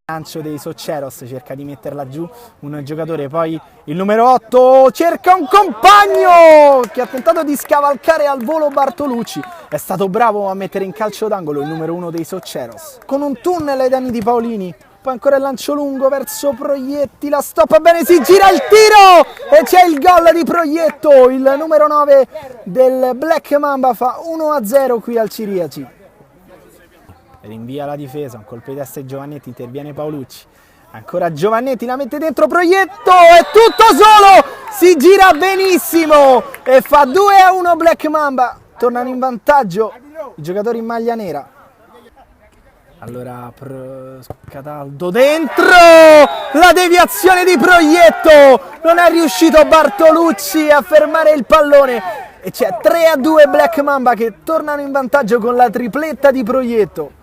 Lancio dei Socceros, cerca di metterla giù un giocatore, poi il numero 8 cerca un compagno che ha tentato di scavalcare al volo Bartolucci, è stato bravo a mettere in calcio d'angolo il numero 1 dei Socceros, con un tunnel ai danni di Paolini, poi ancora il lancio lungo verso Proietti, la stoppa bene, si gira il tiro e c'è il gol di Proietto, il numero 9 del Black Mamba fa 1-0 qui al Ciriaci. Rinvia la difesa, un colpo di testa di Giovannetti, interviene Paolucci, ancora Giovannetti, la mette dentro Proietto, è tutto solo, si gira benissimo e fa 2-1 Black Mamba, tornano in vantaggio i giocatori in maglia nera. Allora Cataldo dentro, la deviazione di Proietto, non è riuscito Bartolucci a fermare il pallone e c'è 3-2 Black Mamba che tornano in vantaggio con la tripletta di Proietto.